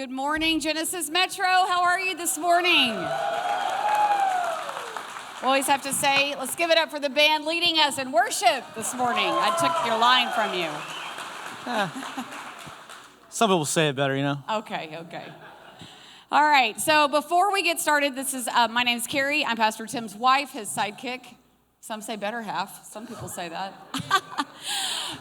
Good morning, Genesis Metro. How are you this morning? We always have to say, let's give it up for the band leading us in worship this morning. I took your line from you. Some people say it better, you know. Okay. All right, so before we get started, my name's Carrie. I'm Pastor Tim's wife, his sidekick. Some say better half. Some people say that.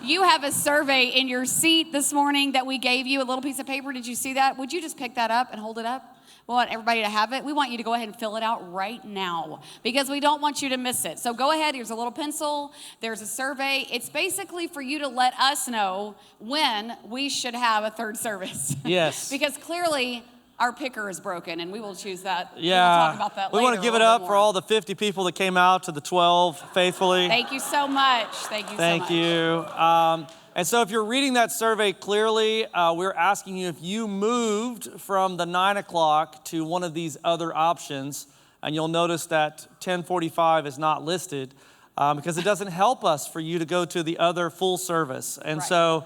You have a survey in your seat this morning that we gave you, a little piece of paper. Did you see that? Would you just pick that up and hold it up? We want everybody to have it. We want you to go ahead and fill it out right now because we don't want you to miss it. So go ahead. Here's a little pencil. There's a survey. It's basically for you to let us know when we should have a third service. Yes. Because clearly our picker is broken, and we will choose that. Yeah. We'll talk about that later. We want to give it up for all the 50 people that came out to the 12 faithfully. Thank you so much. Thank you. And so if you're reading that survey clearly, we're asking you if you moved from the 9 o'clock to one of these other options, and you'll notice that 10:45 is not listed because it doesn't help us for you to go to the other full service. And so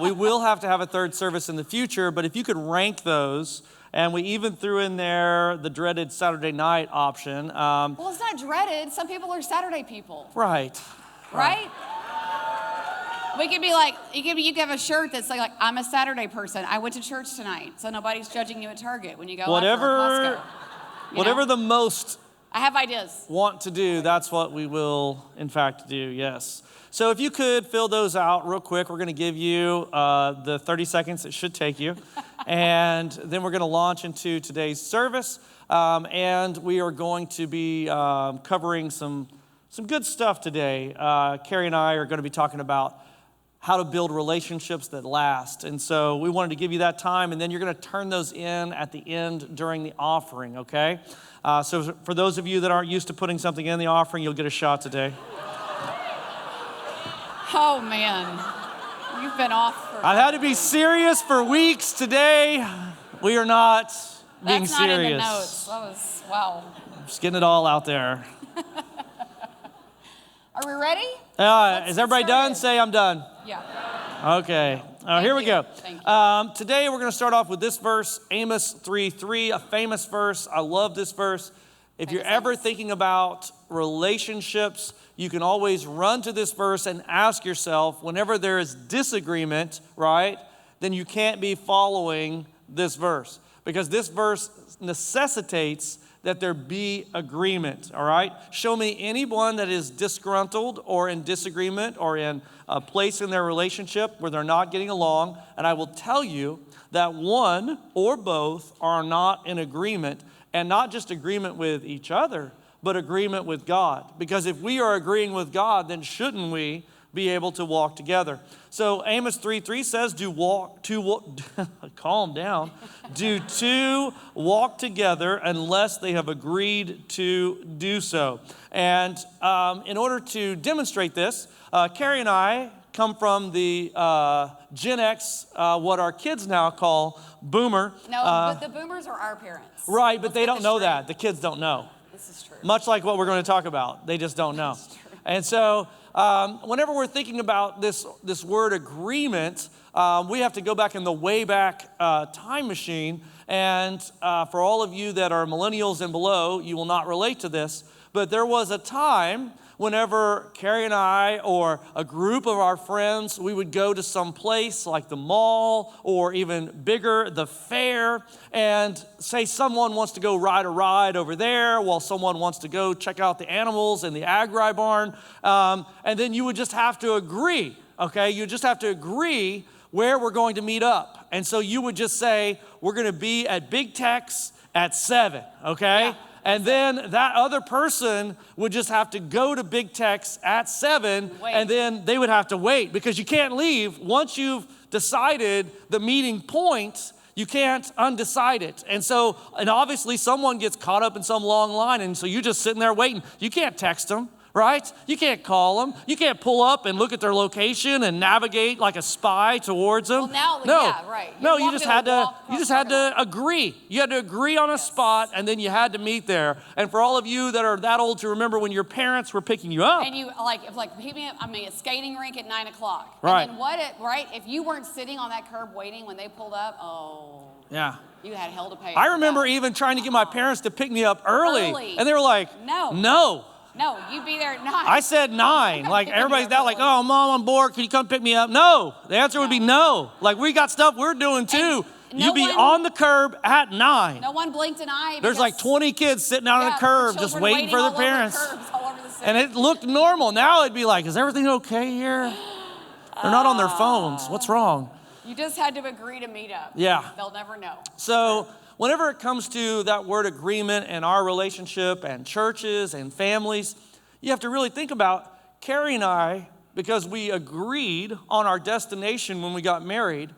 we will have to have a third service in the future, but if you could rank those. And we even threw in there the dreaded Saturday night option. Well, it's not dreaded. Some people are Saturday people. Right? We could be like, you could have a shirt that's like, I'm a Saturday person. I went to church tonight, so nobody's judging you at Target when you go whatever the most I have ideas. Want to do, that's what we will, in fact, do, yes. So if you could fill those out real quick, we're going to give you the 30 seconds it should take you. And then we're going to launch into today's service. And we are going to be covering some good stuff today. Carrie and I are going to be talking about how to build relationships that last. And so we wanted to give you that time, and then you're going to turn those in at the end during the offering, okay? So for those of you that aren't used to putting something in the offering, you'll get a shot today. Oh, man. You've been off for... I've had to be serious for weeks. Today, we are not being serious. That's not in the notes. That was, wow. Just getting it all out there. Are we ready? Is everybody done? Say, I'm done. Yeah. Okay. Here we go. Thank you. Today, we're going to start off with this verse, Amos 3:3, a famous verse. I love this verse. If you're ever thinking about relationships, you can always run to this verse and ask yourself, whenever there is disagreement, right, then you can't be following this verse. Because this verse necessitates that there be agreement, all right? Show me anyone that is disgruntled or in disagreement or in a place in their relationship where they're not getting along, and I will tell you that one or both are not in agreement, and not just agreement with each other, but agreement with God. Because if we are agreeing with God, then shouldn't we be able to walk together? So Amos 3:3 says, calm down. Do two walk together unless they have agreed to do so? And in order to demonstrate this, Carrie and I come from the Gen X, what our kids now call boomer. No, but the boomers are our parents. Right, but they don't know that. The kids don't know. This is true. Much like what we're going to talk about. They just don't know. That's true. And so whenever we're thinking about this word agreement, we have to go back in the way back time machine. And for all of you that are millennials and below, you will not relate to this. But there was a time whenever Carrie and I or a group of our friends, we would go to some place like the mall or even bigger, the fair, and say someone wants to go ride a ride over there while someone wants to go check out the animals in the agri barn. And then you would just have to agree, okay? You just have to agree where we're going to meet up. And so you would just say, we're going to be at Big Tex at 7, okay? Yeah. And then that other person would just have to go to Big Tex at 7, and then they would have to wait because you can't leave. Once you've decided the meeting point, you can't undecide it. And obviously someone gets caught up in some long line, and so you're just sitting there waiting. You can't text them. Right? You can't call them. You can't pull up and look at their location and navigate like a spy towards them. Well, now, yeah, right. You just had to agree. You had to agree on a spot, and then you had to meet there. And for all of you that are that old to remember when your parents were picking you up. And you pick me up, a skating rink at 9 o'clock. Right. And then if you weren't sitting on that curb waiting when they pulled up, oh. Yeah. You had hell to pay. I remember even trying to get my parents to pick me up early. And they were like, no. No, you'd be there at 9. I said 9. Like everybody's now like, oh, Mom, I'm bored. Can you come pick me up? No. The answer would be no. Like we got stuff we're doing too. You'd be on the curb at 9. No one blinked an eye. There's like 20 kids sitting out on the curb just waiting for their parents. And it looked normal. Now it'd be like, is everything okay here? They're not on their phones. What's wrong? You just had to agree to meet up. Yeah. They'll never know. So whenever it comes to that word agreement and our relationship and churches and families, you have to really think about Carrie and I, because we agreed on our destination when we got married,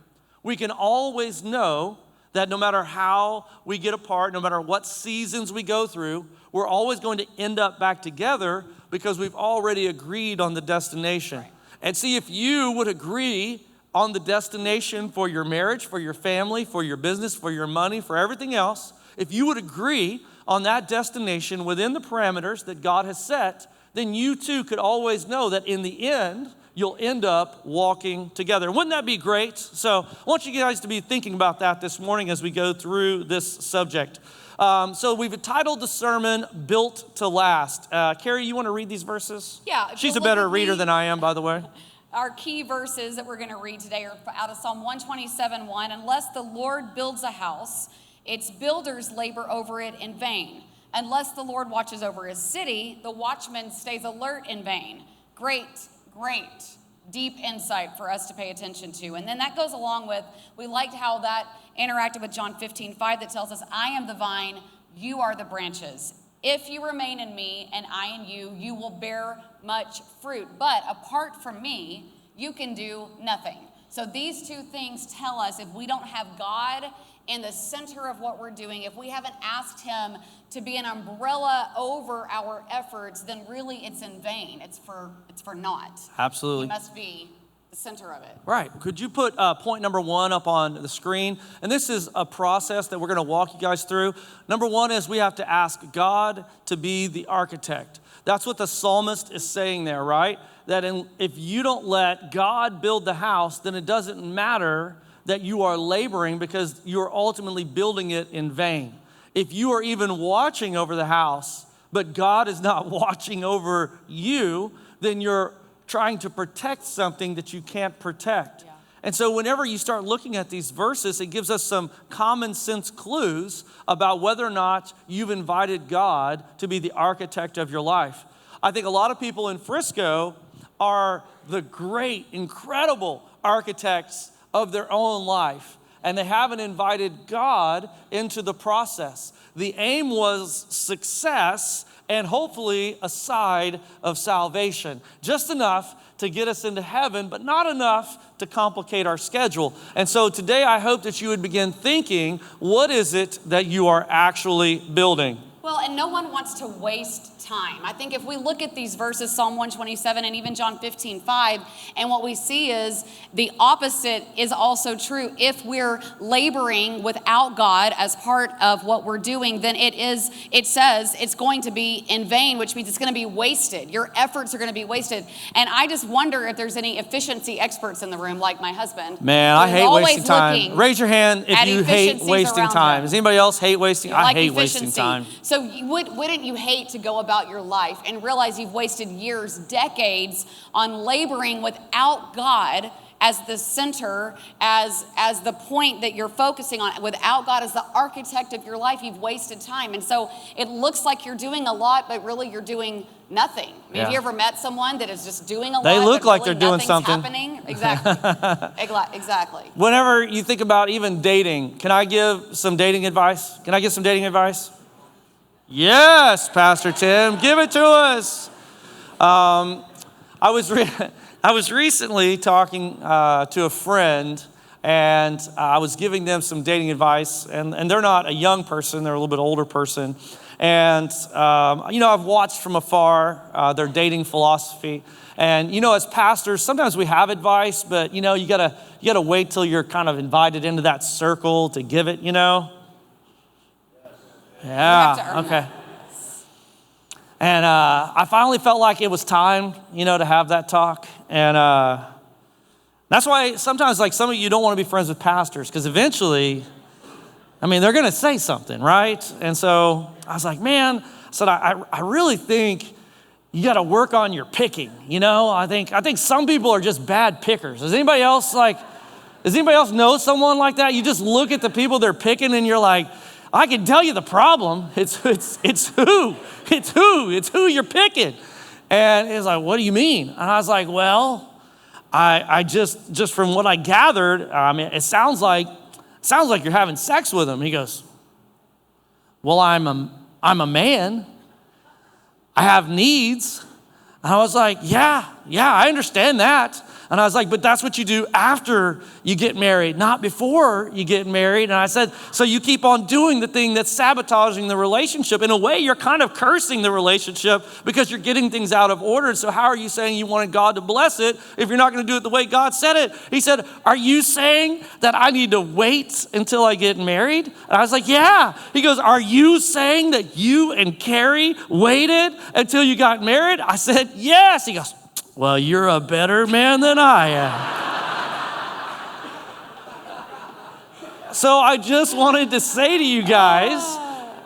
we can always know that no matter how we get apart, no matter what seasons we go through, we're always going to end up back together because we've already agreed on the destination. Right. And see, if you would agree on the destination for your marriage, for your family, for your business, for your money, for everything else, if you would agree on that destination within the parameters that God has set, then you too could always know that in the end, you'll end up walking together. Wouldn't that be great? So I want you guys to be thinking about that this morning as we go through this subject. So we've titled the sermon, Built to Last. Carrie, you want to read these verses? Yeah. She's a better reader than I am, by the way. Our key verses that we're going to read today are out of Psalm 127:1. Unless the Lord builds a house, its builders labor over it in vain. Unless the Lord watches over his city, the watchman stays alert in vain. Great, deep insight for us to pay attention to. And then that goes along with, we liked how that interacted with John 15:5 that tells us, I am the vine, you are the branches. If you remain in me and I in you, you will bear much fruit. But apart from me, you can do nothing. So these two things tell us if we don't have God in the center of what we're doing, if we haven't asked him to be an umbrella over our efforts, then really it's in vain. It's for naught. Absolutely. He must be the center of it. Right. Could you put point number 1 up on the screen? And this is a process that we're going to walk you guys through. Number 1 is we have to ask God to be the architect. That's what the psalmist is saying there, right? That if you don't let God build the house, then it doesn't matter that you are laboring because you're ultimately building it in vain. If you are even watching over the house, but God is not watching over you, then you're trying to protect something that you can't protect. Yeah. And so whenever you start looking at these verses, it gives us some common sense clues about whether or not you've invited God to be the architect of your life. I think a lot of people in Frisco are the great, incredible architects of their own life, and they haven't invited God into the process. The aim was success and hopefully a side of salvation. Just enough to get us into heaven, but not enough to complicate our schedule. And so today I hope that you would begin thinking, what is it that you are actually building? Well, and no one wants to waste time. I think if we look at these verses, Psalm 127 and even John 15:5, and what we see is the opposite is also true. If we're laboring without God as part of what we're doing, then it says it's going to be in vain, which means it's going to be wasted. Your efforts are going to be wasted. And I just wonder if there's any efficiency experts in the room, like my husband. Man, I hate wasting time. Raise your hand if you hate wasting time. Does anybody else hate wasting? I hate wasting time. So wouldn't you hate to go about your life and realize you've wasted years, decades on laboring without God as the center, as the point that you're focusing on, without God as the architect of your life? You've wasted time. And so it looks like you're doing a lot, but really you're doing nothing. I mean, have you ever met someone that is just doing a lot? They look like really they're doing something. Happening? Exactly. Exactly. Whenever you think about even dating, can I give some dating advice? Yes, Pastor Tim, give it to us. I was recently talking to a friend, and I was giving them some dating advice, and they're not a young person, they're a little bit older person. And, I've watched from afar their dating philosophy. And, as pastors, sometimes we have advice, but, you gotta wait till you're kind of invited into that circle to give it, Yeah, okay. And I finally felt like it was time, to have that talk. And that's why sometimes, like, some of you don't want to be friends with pastors, because eventually I mean, they're going to say something, right? And so I was like, man, I really think you got to work on your picking. I think some people are just bad pickers. Does anybody else know someone like that? You just look at the people they're picking and you're like, I can tell you the problem. It's who you're picking. And it's like, what do you mean? And I was like, well, I just from what I gathered, I mean, it sounds like you're having sex with him. He goes, well, I'm a man. I have needs. And I was like, yeah, I understand that. And I was like, but that's what you do after you get married, not before you get married. And I said, so you keep on doing the thing that's sabotaging the relationship. In a way, you're kind of cursing the relationship because you're getting things out of order. So how are you saying you wanted God to bless it if you're not going to do it the way God said it? He said, are you saying that I need to wait until I get married? And I was like, yeah. He goes, are you saying that you and Carrie waited until you got married? I said, yes. He goes, well, you're a better man than I am. So I just wanted to say to you guys,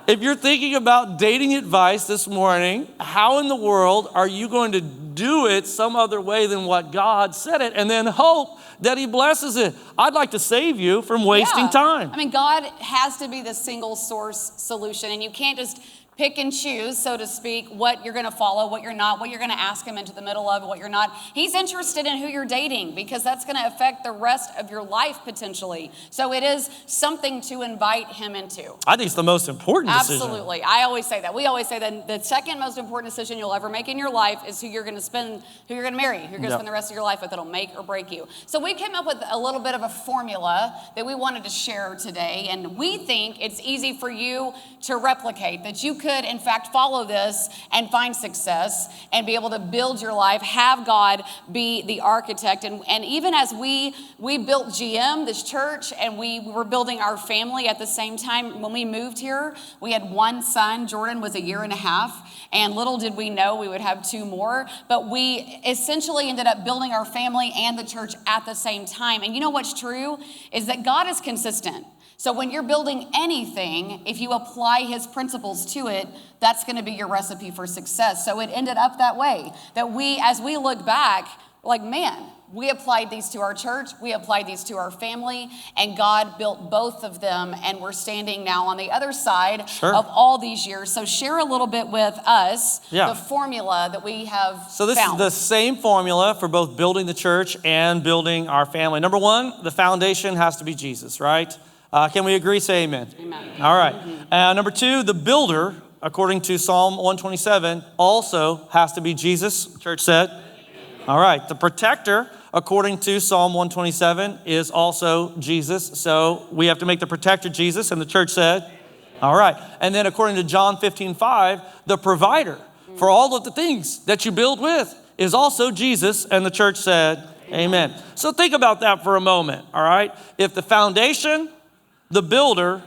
if you're thinking about dating advice this morning, how in the world are you going to do it some other way than what God said it, and then hope that he blesses it? I'd like to save you from wasting time. I mean, God has to be the single source solution, and you can't just pick and choose, so to speak, what you're going to follow, what you're not, what you're going to ask him into the middle of, what you're not. He's interested in who you're dating because that's going to affect the rest of your life potentially. So it is something to invite him into. I think it's the most important decision. Absolutely. I always say that. We always say that the second most important decision you'll ever make in your life is who you're going to marry, who you're going to spend the rest of your life with. It'll make or break you. So we came up with a little bit of a formula that we wanted to share today, and we think it's easy for you to replicate, that you could, in fact, follow this and find success and be able to build your life, have God be the architect. And even as we built GM, this church, and we were building our family at the same time, when we moved here, we had one son. Jordan was 1.5 years, and little did we know we would have 2 more. But we essentially ended up building our family and the church at the same time. And you know what's true is that God is consistent. So when you're building anything, if you apply his principles to it, that's going to be your recipe for success. So it ended up that way, that as we look back, like, man, we applied these to our church, we applied these to our family, and God built both of them, and we're standing now on the other side of all these years. So share a little bit with us the formula that we have So this is the same formula for both building the church and building our family. Number 1, the foundation has to be Jesus, right? Can we agree? Say amen. Amen. All right. Number 2, the builder, according to Psalm 127, also has to be Jesus, church said. All right. The protector, according to Psalm 127, is also Jesus. So we have to make the protector Jesus, and the church said. All right. And then according to John 15:5, the provider for all of the things that you build with is also Jesus, and the church said, amen. So think about that for a moment, all right? If the foundation, the builder,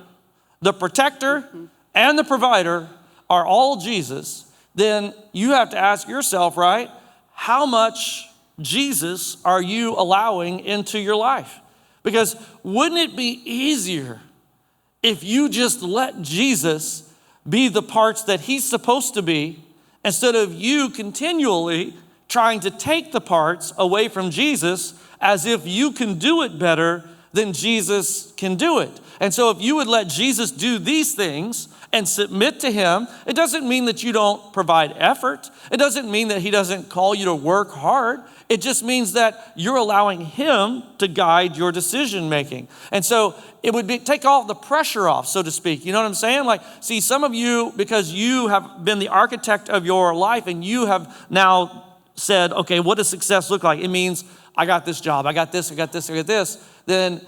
the protector, and the provider are all Jesus, then you have to ask yourself, right, how much Jesus are you allowing into your life? Because wouldn't it be easier if you just let Jesus be the parts that he's supposed to be, instead of you continually trying to take the parts away from Jesus as if you can do it better than Jesus can do it? And so if you would let Jesus do these things and submit to him, it doesn't mean that you don't provide effort. It doesn't mean that he doesn't call you to work hard. It just means that you're allowing him to guide your decision making. And so it would take all the pressure off, so to speak. You know what I'm saying? Like, see, some of you, because you have been the architect of your life and you have now said, okay, what does success look like? It means I got this job, I got this, I got this, I got this. Then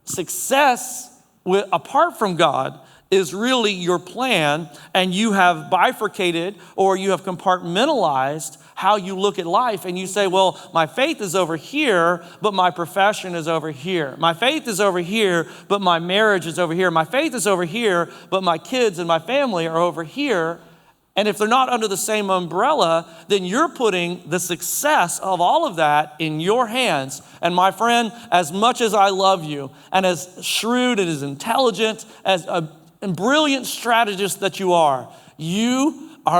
success apart from God is really your plan, and you have bifurcated or you have compartmentalized how you look at life, and you say, well, my faith is over here, but my profession is over here. My faith is over here, but my marriage is over here. My faith is over here, but my kids and my family are over here. And if they're not under the same umbrella, then you're putting the success of all of that in your hands. And my friend, as much as I love you, and as shrewd and as intelligent, as a brilliant strategist that you are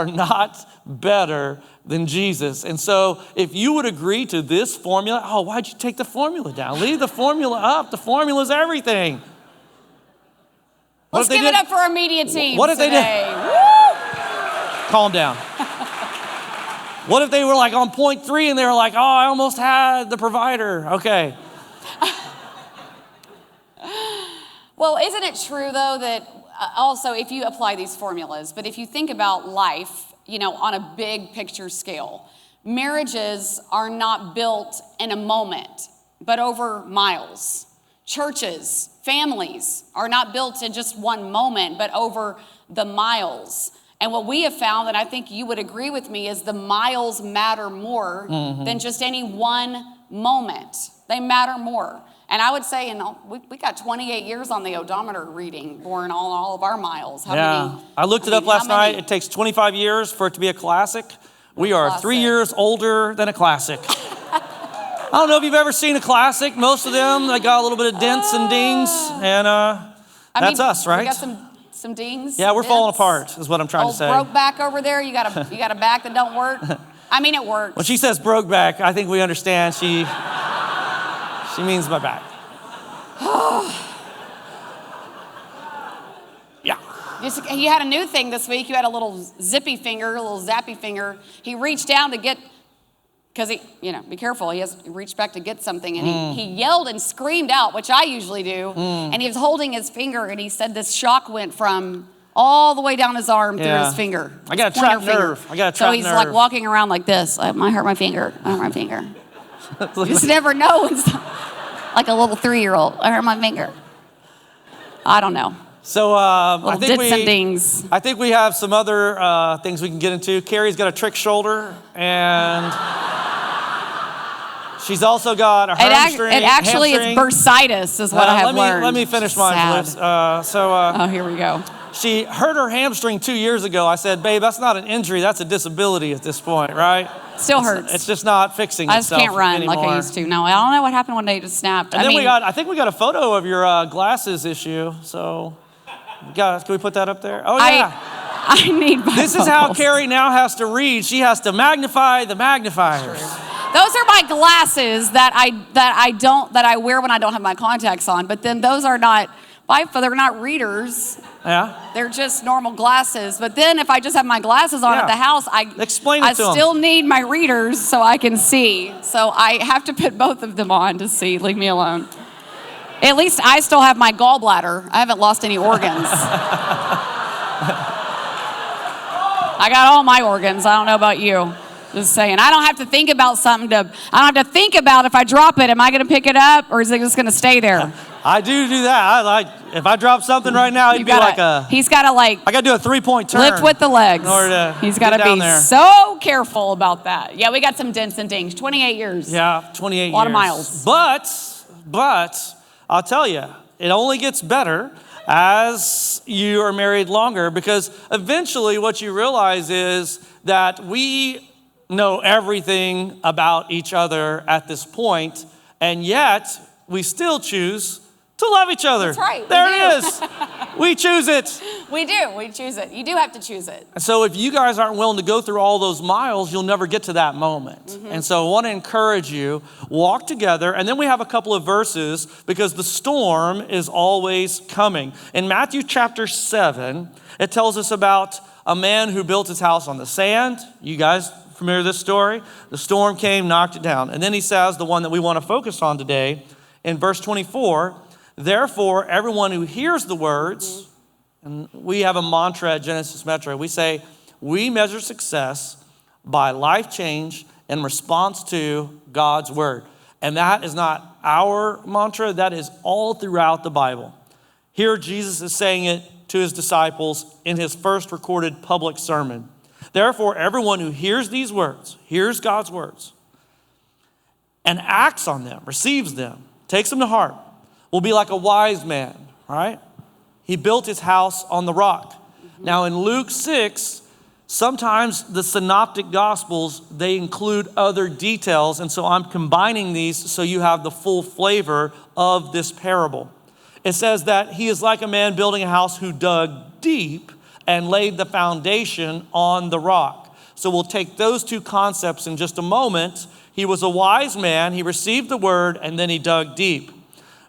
not better than Jesus. And so if you would agree to this formula, why'd you take the formula down? Leave the formula up. The formula's everything. Let's give it up for our media team. What if today. they did? Woo! Calm down. What if they were like on point 3 and they were like, I almost had the provider. Okay. Well, isn't it true though that also if you apply these formulas, but if you think about life, on a big picture scale, marriages are not built in a moment, but over miles. Churches, families are not built in just one moment, but over the miles. And what we have found, and I think you would agree with me, is the miles matter more than just any one moment. They matter more. And I would say, we got 28 years on the odometer reading, Bourne, on all of our miles. How many? I looked it up last night. It takes 25 years for it to be a classic. We are 3 years older than a classic. I don't know if you've ever seen a classic. Most of them, they got a little bit of dents and dings, and that's us, right? We got some dings. Yeah, we're falling apart, is what I'm trying to say. Broke back over there. You got a back that don't work. I mean, it works. When she says broke back, I think we understand she means my back. Yeah. You had a new thing this week. You had a little zippy finger, a little zappy finger. He reached down to get, because be careful. He reached back to get something, and he yelled and screamed out, which I usually do. And he was holding his finger, and he said this shock went from all the way down his arm through his finger. I got a trapped nerve. So he's like walking around like this. I hurt my finger. I hurt my finger. You just never know. Like a little 3-year-old. I hurt my finger. I don't know. So I think we have some other things we can get into. Carrie's got a trick shoulder, and she's also got a hamstring. It actually is bursitis, is what I have learned. Let me finish mine, Liz. Here we go. She hurt her hamstring 2 years ago. I said, babe, that's not an injury. That's a disability at this point, right? Still hurts. It's just not fixing itself I just can't run anymore. like I used to. No, I don't know what happened one day. It just snapped. And I think we got a photo of your glasses issue. So, can we put that up there? Oh, yeah. I need my This is how Carrie now has to read. She has to magnify the magnifiers. Those are my glasses that I wear when I don't have my contacts on. But then those are not, they're not readers. Yeah. They're just normal glasses. But then if I just have my glasses on at the house, I still need my readers so I can see. So I have to put both of them on to see. Leave me alone. At least I still have my gallbladder. I haven't lost any organs. I got all my organs. I don't know about you. Just saying. I don't have to think about I don't have to think about if I drop it, am I going to pick it up or is it just going to stay there? I do that. If I drop something right now, he's got to I got to do a 3-point turn. Lift with the legs. In order to he's got to be so careful about that. Yeah, we got some dents and dings. 28 years. Yeah, 28 years. A lot of miles. But I'll tell you, it only gets better as you are married longer, because eventually what you realize is that we know everything about each other at this point, and yet we still choose to love each other. That's right. There it is. We choose it. We do. We choose it. You do have to choose it. And so if you guys aren't willing to go through all those miles, you'll never get to that moment. Mm-hmm. And so I want to encourage you, walk together. And then we have a couple of verses because the storm is always coming. In Matthew chapter 7, it tells us about a man who built his house on the sand. You guys familiar with this story? The storm came, knocked it down. And then he says, the one that we want to focus on today, in verse 24, therefore, everyone who hears the words, and we have a mantra at Genesis Metro. We say, we measure success by life change in response to God's word. And that is not our mantra. That is all throughout the Bible. Here, Jesus is saying it to his disciples in his first recorded public sermon. Therefore, everyone who hears these words, hears God's words, and acts on them, receives them, takes them to heart, will be like a wise man, right? He built his house on the rock. Mm-hmm. Now in Luke 6, sometimes the synoptic gospels, they include other details. And so I'm combining these so you have the full flavor of this parable. It says that he is like a man building a house who dug deep and laid the foundation on the rock. So we'll take those two concepts in just a moment. He was a wise man. He received the word and then he dug deep.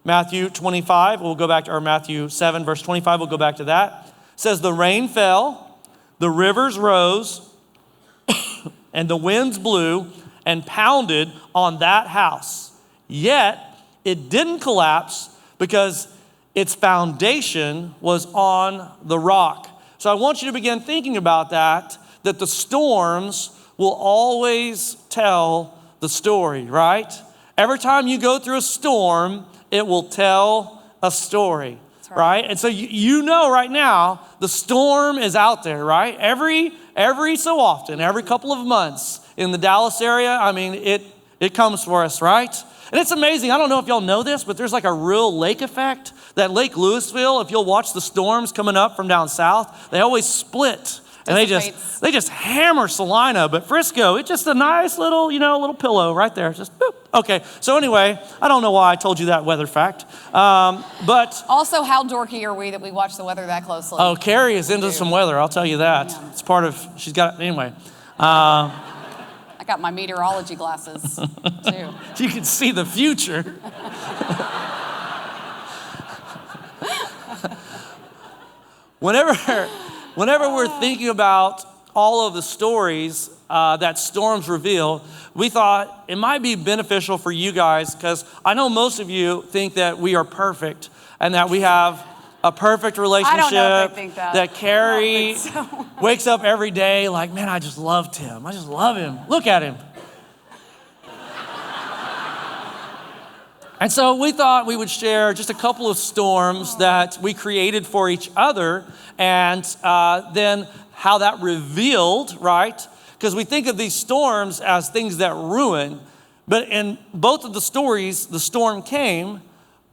Matthew 25, we'll go back to, or Matthew 7, verse 25, we'll go back to that. It says, the rain fell, the rivers rose, and the winds blew and pounded on that house. Yet it didn't collapse because its foundation was on the rock. So I want you to begin thinking about that the storms will always tell the story, right? Every time you go through a storm, it will tell a story, right? And so you know right now, the storm is out there, right? Every so often, every couple of months in the Dallas area, I mean, it comes for us, right? And it's amazing. I don't know if y'all know this, but there's like a real lake effect. That Lake Louisville, if you'll watch the storms coming up from down south, they always split. And they just hammer Salina. But Frisco, it's just a nice little, little pillow right there. Just boop. Okay, so anyway, I don't know why I told you that weather fact. But also, how dorky are we that we watch the weather that closely? Oh, Carrie is into some weather, I'll tell you that. Yeah. It's part of, she's got, anyway. I got my meteorology glasses, too. You can see the future. Whenever we're thinking about all of the stories that storms reveal, we thought it might be beneficial for you guys, because I know most of you think that we are perfect and that we have a perfect relationship. I don't know if they think that. That Carrie wakes up every day like, man, I just love Tim. I just love him. Look at him. And so we thought we would share just a couple of storms that we created for each other, and then how that revealed, right? Because we think of these storms as things that ruin, but in both of the stories, the storm came,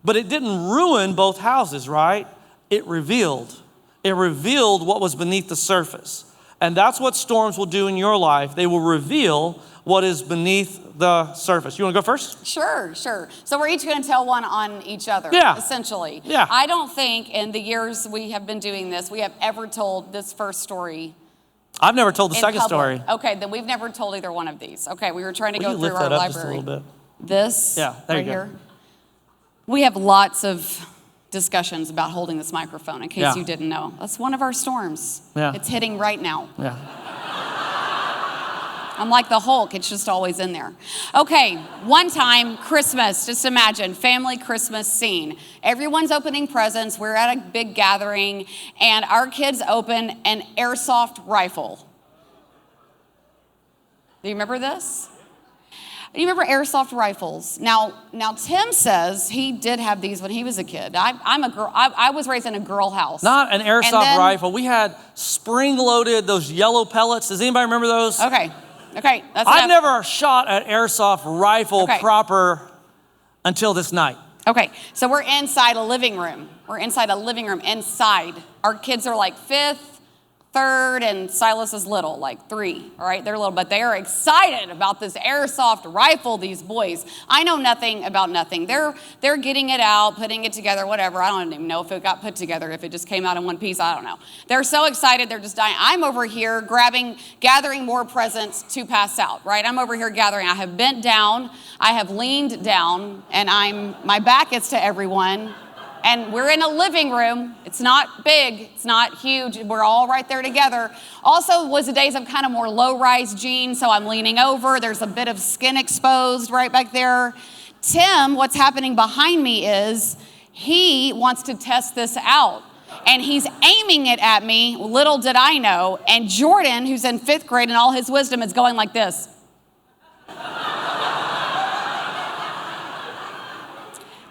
but it didn't ruin both houses, right? It revealed. It revealed what was beneath the surface. And that's what storms will do in your life. They will reveal what is beneath the surface. You want to go first? Sure. So we're each going to tell one on each other, essentially. Yeah. I don't think in the years we have been doing this, we have ever told this first story. I've never told the second story. Okay, then we've never told either one of these. Okay, we were trying to go through our lift that up library. just a little bit? This right here. We have lots of discussions about holding this microphone, in case you didn't know. That's one of our storms. Yeah. It's hitting right now. Yeah. I'm like the Hulk, it's just always in there. Okay, one time, Christmas, just imagine, family Christmas scene. Everyone's opening presents, we're at a big gathering, and our kids open an airsoft rifle. Do you remember this? You remember airsoft rifles? Now Tim says he did have these when he was a kid. I'm a girl. I was raised in a girl house. Not an airsoft rifle. We had spring-loaded, those yellow pellets. Does anybody remember those? Okay, that's I've enough. never shot an airsoft rifle proper until this night. Okay, so we're inside a living room. Inside. Our kids are like 5th, 3rd, and Silas is little, like 3, all right? They're little, but they are excited about this airsoft rifle, these boys. I know nothing about nothing. They're getting it out, putting it together, whatever. I don't even know if it got put together, if it just came out in one piece, I don't know. They're so excited, they're just dying. I'm over here gathering more presents to pass out, right? I'm over here gathering. I have bent down, I have leaned down, and my back is to everyone. And we're in a living room. It's not big. It's not huge. We're all right there together. Also was the days of kind of more low-rise jeans, so I'm leaning over. There's a bit of skin exposed right back there. Tim, what's happening behind me is he wants to test this out. And he's aiming it at me, little did I know. And Jordan, who's in 5th grade in all his wisdom, is going like this.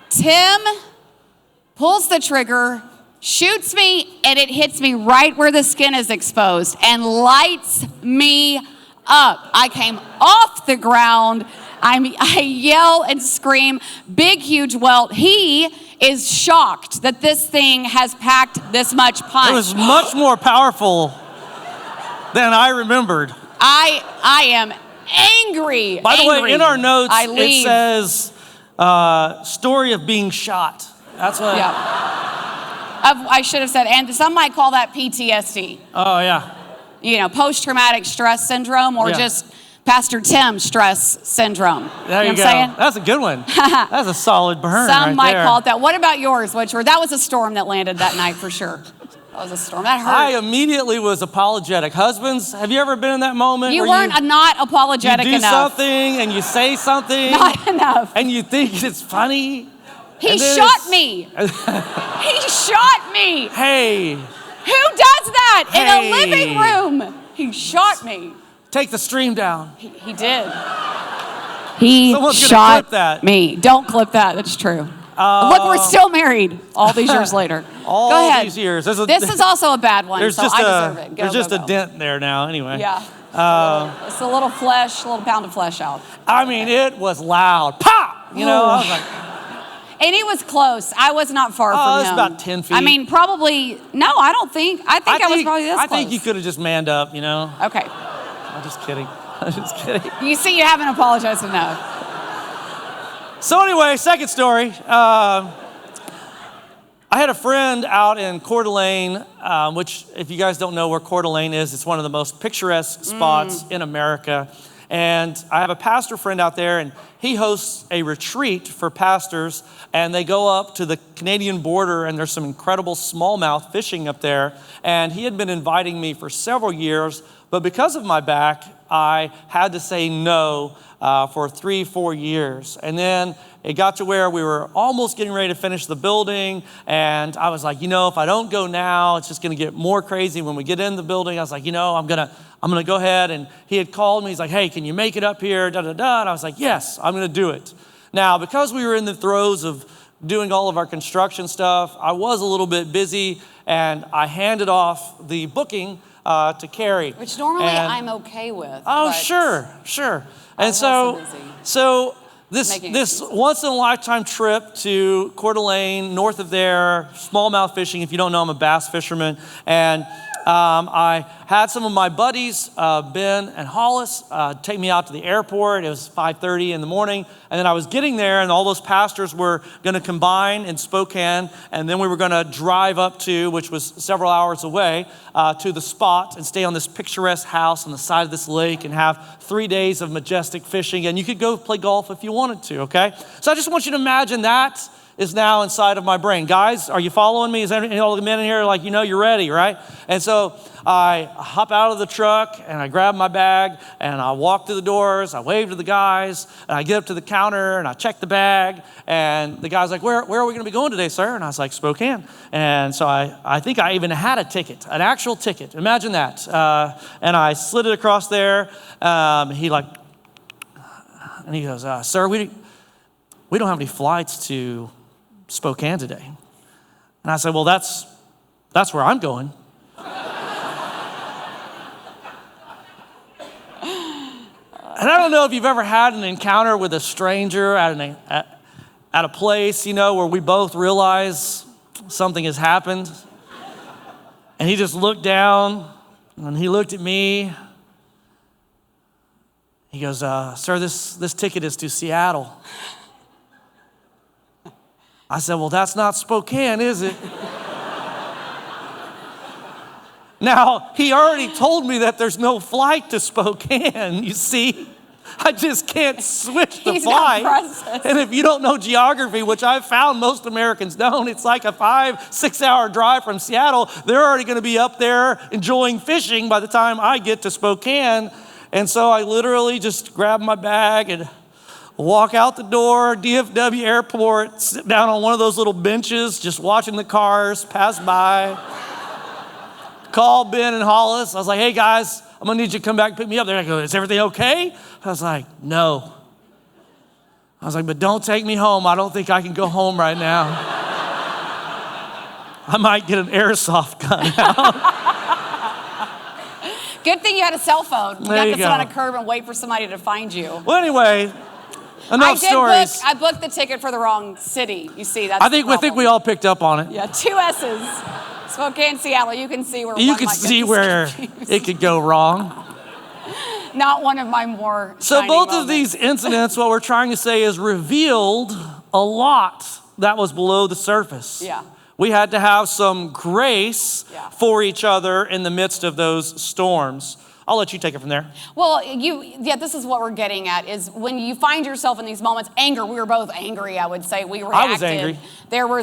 Tim pulls the trigger, shoots me, and it hits me right where the skin is exposed and lights me up. I came off the ground. I yell and scream, big, huge welt. He is shocked that this thing has packed this much punch. It was much more powerful Then I remembered. I am angry. By the way, in our notes, I it leave. says story of being shot. That's what. Yeah. I should have said, and some might call that PTSD. Oh, yeah. You know, post-traumatic stress syndrome, or just Pastor Tim stress syndrome. There you know go. what I'm saying? That's a good one. That's a solid burn. Some right might there. call it that. What about yours? That was a storm that landed that night for sure. That was a storm. That hurt. I immediately was apologetic. Husbands, have you ever been in that moment? You where weren't not apologetic you do enough. something and you say something. Not enough. And you think it's funny. He shot me. He shot me. Hey. Who does that in a Hey. living room? He shot me. Take the stream down. He did. He Someone's gonna shot clip that. me. Don't clip that. That's true. Look, we're still married all these years later. All Go ahead. these years. This is also a bad one, There's so just I deserve it. There's just go. a dent there now, anyway. Yeah. It's a little flesh, a little pound of flesh out. I mean, it was loud. Pop! You know, I was like, And he was close. I was not far from it's him. about 10 feet. I mean, probably, no, I don't think. I think I was probably this close. I think you could have just manned up, you know? Okay. I'm just kidding. I'm just kidding. You see, you haven't apologized enough. So anyway, second story. I had a friend out in Coeur d'Alene, which if you guys don't know where Coeur d'Alene is, it's one of the most picturesque spots in America. And I have a pastor friend out there, and he hosts a retreat for pastors, and they go up to the Canadian border, and there's some incredible smallmouth fishing up there. And he had been inviting me for several years, but because of my back, I had to say no for 3-4 years. And then it got to where we were almost getting ready to finish the building. And I was like, you know, if I don't go now, it's just going to get more crazy when we get in the building. I was like, you know, I'm going to go ahead. And he had called me. He's like, hey, can you make it up here? Da, da, da. And I was like, yes, I'm going to do it. Now, because we were in the throes of doing all of our construction stuff, I was a little bit busy, and I handed off the booking to Carrie. Which normally I'm okay with. Oh, sure. And so this once in a lifetime trip to Coeur d'Alene, north of there, smallmouth fishing. If you don't know, I'm a bass fisherman. And I had some of my buddies, Ben and Hollis, take me out to the airport. It was 5:30 in the morning. And then I was getting there, and all those pastors were going to combine in Spokane. And then we were going to drive up to, which was several hours away, to the spot and stay on this picturesque house on the side of this lake and have 3 days of majestic fishing. And you could go play golf if you wanted to, okay? So I just want you to imagine that is now inside of my brain. Guys, are you following me? Is any all the men in here like, you know, you're ready, right? And so I hop out of the truck and I grab my bag and I walk through the doors. I wave to the guys and I get up to the counter and I check the bag. And the guy's like, where are we going to be going today, sir? And I was like, Spokane. And so I think I even had a ticket, an actual ticket. Imagine that. And I slid it across there. He goes, sir, we don't have any flights to Spokane today. And I said, well, that's where I'm going. And I don't know if you've ever had an encounter with a stranger at a place, you know, where we both realize something has happened. And he just looked down and he looked at me. He goes, sir, this ticket is to Seattle. I said, well, that's not Spokane, is it? Now, he already told me that there's no flight to Spokane, you see. I just can't switch the flight. And if you don't know geography, which I've found most Americans don't, it's like a 5-6 hour drive from Seattle. They're already going to be up there enjoying fishing by the time I get to Spokane. And so I literally just grab my bag and walk out the door, DFW airport, sit down on one of those little benches, just watching the cars pass by. Call Ben and Hollis. I was like, hey guys, I'm gonna need you to come back and pick me up. They're like, is everything okay? I was like, no. I was like, but don't take me home. I don't think I can go home right now. I might get an airsoft gun out. Good thing you had a cell phone. You got to sit go. on a curb and wait for somebody to find you. Well, anyway, enough stories. I booked the ticket for the wrong city. You see, that's I think we all picked up on it. Yeah, 2 S's. Spokane, Seattle, you can see where You one can might get see where confused. it could go wrong. Not one of my more So shining both of moments. these incidents, what we're trying to say is revealed a lot that was below the surface. Yeah. We had to have some grace for each other in the midst of those storms. I'll let you take it from there. Well, this is what we're getting at, is when you find yourself in these moments, anger, we were both angry, I would say. We reacted. I was angry. There were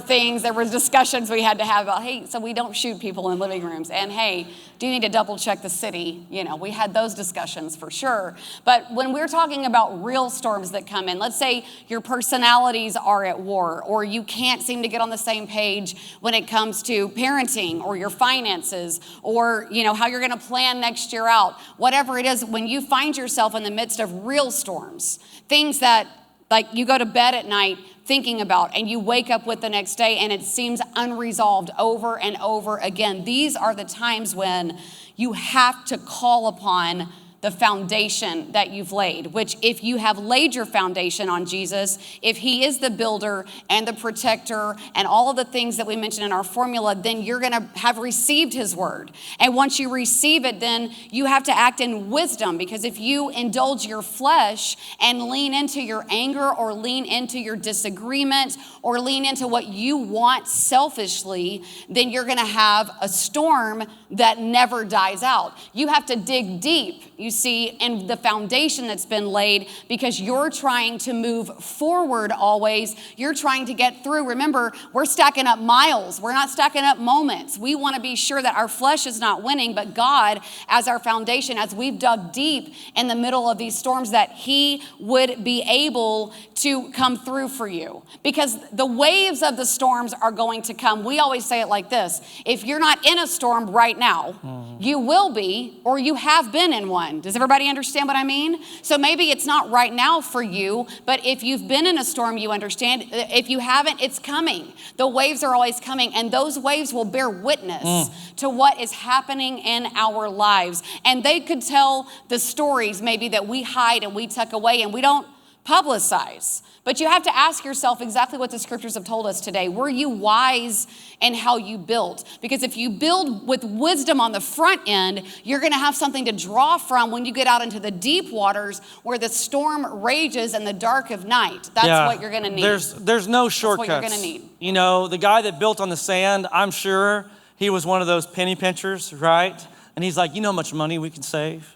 discussions we had to have about, hey, so we don't shoot people in living rooms. And hey, do you need to double check the city? We had those discussions for sure. But when we're talking about real storms that come in, let's say your personalities are at war, or you can't seem to get on the same page when it comes to parenting or your finances, or how you're gonna plan next year out. Whatever it is, when you find yourself in the midst of real storms, things that like you go to bed at night thinking about and you wake up with the next day and it seems unresolved over and over again. These are the times when you have to call upon the foundation that you've laid, which if you have laid your foundation on Jesus, if he is the builder and the protector and all of the things that we mentioned in our formula, then you're gonna have received his word. And once you receive it, then you have to act in wisdom, because if you indulge your flesh and lean into your anger or lean into your disagreement or lean into what you want selfishly, then you're gonna have a storm that never dies out. You have to dig deep, you see, in the foundation that's been laid, because you're trying to move forward always. You're trying to get through. Remember, we're stacking up miles. We're not stacking up moments. We want to be sure that our flesh is not winning, but God as our foundation, as we've dug deep in the middle of these storms, that he would be able to come through for you. Because the waves of the storms are going to come. We always say it like this: if you're not in a storm right now, you will be, or you have been in one. Does everybody understand what I mean? So maybe it's not right now for you, but if you've been in a storm, you understand. If you haven't, it's coming. The waves are always coming, and those waves will bear witness to what is happening in our lives. And they could tell the stories maybe that we hide and we tuck away and we don't publicize. But you have to ask yourself exactly what the scriptures have told us today. Were you wise in how you built? Because if you build with wisdom on the front end, you're going to have something to draw from when you get out into the deep waters where the storm rages in the dark of night. That's what you're going to need. There's no shortcuts. That's what you're going to need. The guy that built on the sand, I'm sure he was one of those penny pinchers, right? And he's like, how much money we can save?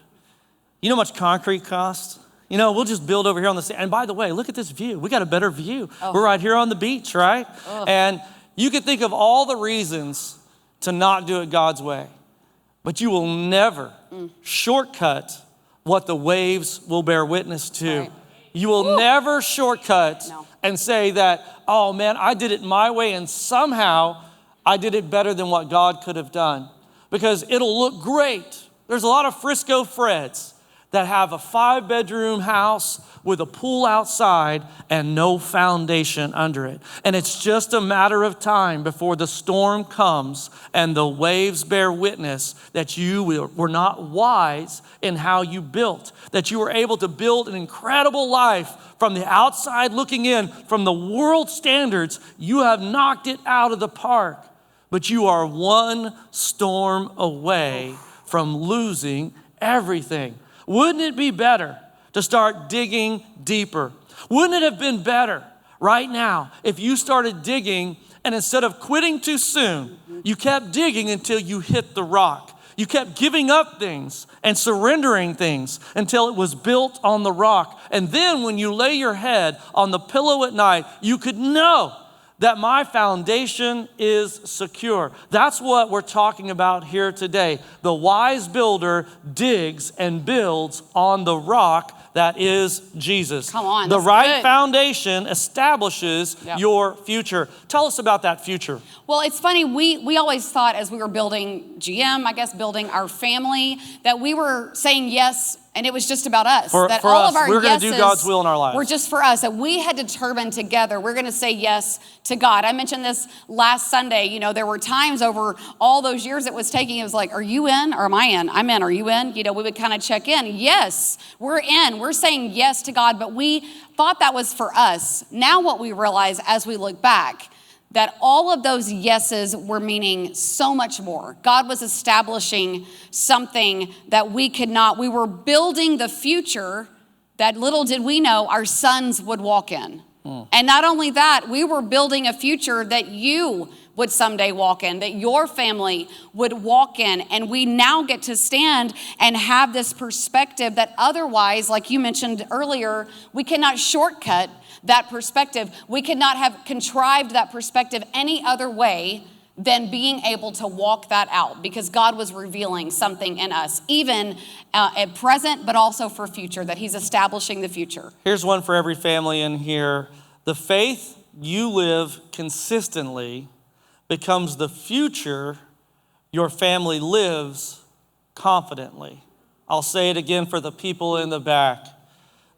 How much concrete costs? We'll just build over here on the sand. And by the way, look at this view. We got a better view. We're right here on the beach, right? And you can think of all the reasons to not do it God's way, but you will never shortcut what the waves will bear witness to. Right. You will never shortcut and say that, oh man, I did it my way and somehow I did it better than what God could have done. Because it'll look great. There's a lot of Frisco Freds that have a 5-bedroom house with a pool outside and no foundation under it. And it's just a matter of time before the storm comes and the waves bear witness that you were not wise in how you built, that you were able to build an incredible life from the outside looking in, from the world standards. You have knocked it out of the park, but you are one storm away from losing everything. Wouldn't it be better to start digging deeper? Wouldn't it have been better right now if you started digging and instead of quitting too soon, you kept digging until you hit the rock? You kept giving up things and surrendering things until it was built on the rock. And then when you lay your head on the pillow at night, you could know that my foundation is secure. That's what we're talking about here today. The wise builder digs and builds on the rock that is Jesus. Come on, the that's right good. Foundation establishes your future. Tell us about that future. Well, it's funny, we always thought as we were building GM, building our family, that we were saying yes, and it was just about us. For all us, of our we're going to do God's will in our lives. Were just for us, that we had determined together, we're going to say yes to God. I mentioned this last Sunday. There were times over all those years it was taking, it was like, are you in or am I in? I'm in, are you in? We would kind of check in. Yes, we're in. We're saying yes to God, but we thought that was for us. Now what we realize as we look back, that all of those yeses were meaning so much more. God was establishing something that we could not. We were building the future that little did we know our sons would walk in. And not only that, we were building a future that you would someday walk in, that your family would walk in. And we now get to stand and have this perspective that otherwise, like you mentioned earlier, we cannot shortcut that perspective. We could not have contrived that perspective any other way than being able to walk that out, because God was revealing something in us, even at present, but also for future, that he's establishing the future. Here's one for every family in here. The faith you live consistently becomes the future your family lives confidently. I'll say it again for the people in the back.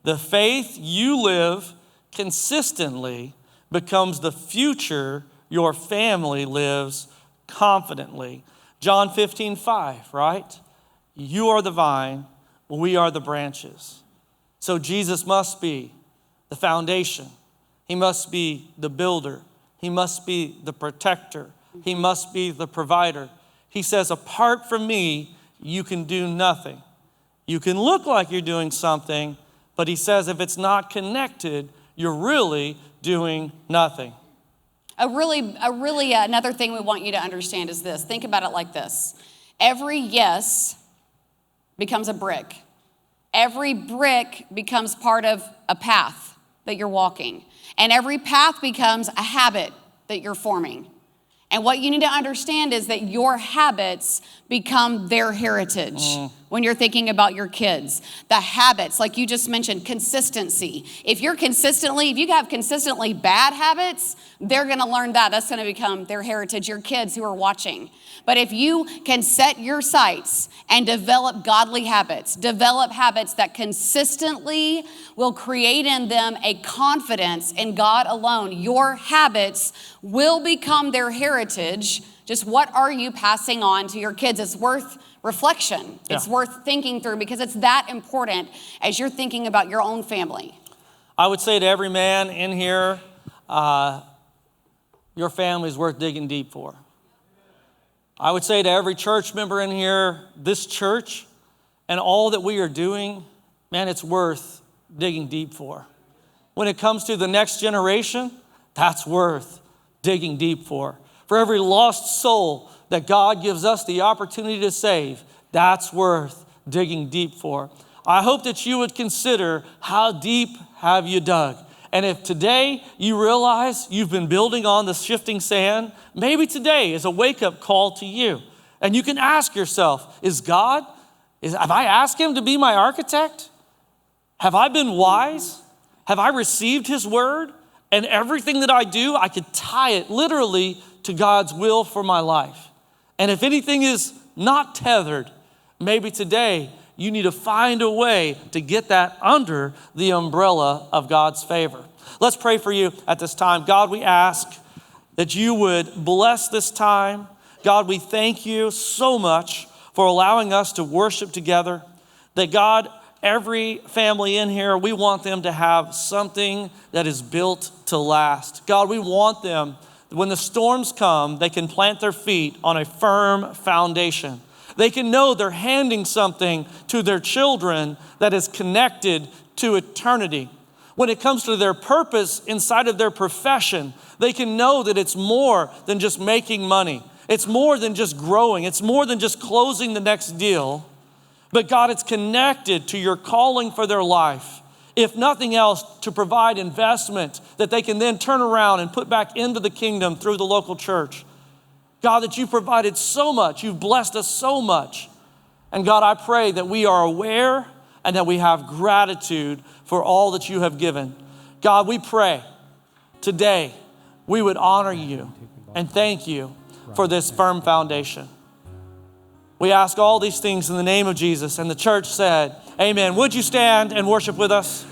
The faith you live consistently becomes the future your family lives confidently. John 15:5, right? You are the vine, we are the branches. So Jesus must be the foundation. He must be the builder. He must be the protector. He must be the provider. He says, apart from me, you can do nothing. You can look like you're doing something, but he says if it's not connected, you're really doing nothing. Another thing we want you to understand is this. Think about it like this. Every yes becomes a brick. Every brick becomes part of a path that you're walking. And every path becomes a habit that you're forming. And what you need to understand is that your habits become their heritage. When you're thinking about your kids, the habits, like you just mentioned, consistency. If you have consistently bad habits, they're going to learn that. That's going to become their heritage, your kids who are watching. But if you can set your sights and develop godly habits, develop habits that consistently will create in them a confidence in God alone, your habits will become their heritage. Just what are you passing on to your kids? It's worth reflection. Yeah. It's worth thinking through, because it's that important as you're thinking about your own family. I would say to every man in here, your family is worth digging deep for. I would say to every church member in here, this church and all that we are doing, man, it's worth digging deep for. When it comes to the next generation, that's worth digging deep for. For every lost soul that God gives us the opportunity to save, that's worth digging deep for. I hope that you would consider, how deep have you dug? And if today you realize you've been building on the shifting sand, maybe today is a wake-up call to you. And you can ask yourself, have I asked him to be my architect? Have I been wise? Have I received his word? And everything that I do, I could tie it literally to God's will for my life. And if anything is not tethered, maybe today you need to find a way to get that under the umbrella of God's favor. Let's pray for you at this time. God, we ask that you would bless this time. God, we thank you so much for allowing us to worship together. That God, every family in here, we want them to have something that is built to last. God, we want them, when the storms come, they can plant their feet on a firm foundation. They can know they're handing something to their children that is connected to eternity. When it comes to their purpose inside of their profession, they can know that it's more than just making money. It's more than just growing. It's more than just closing the next deal. But God, it's connected to your calling for their life. If nothing else, to provide investment that they can then turn around and put back into the kingdom through the local church. God, that you've provided so much. You've blessed us so much. And God, I pray that we are aware and that we have gratitude for all that you have given. God, we pray today we would honor you and thank you for this firm foundation. We ask all these things in the name of Jesus. And the church said, amen. Would you stand and worship with us?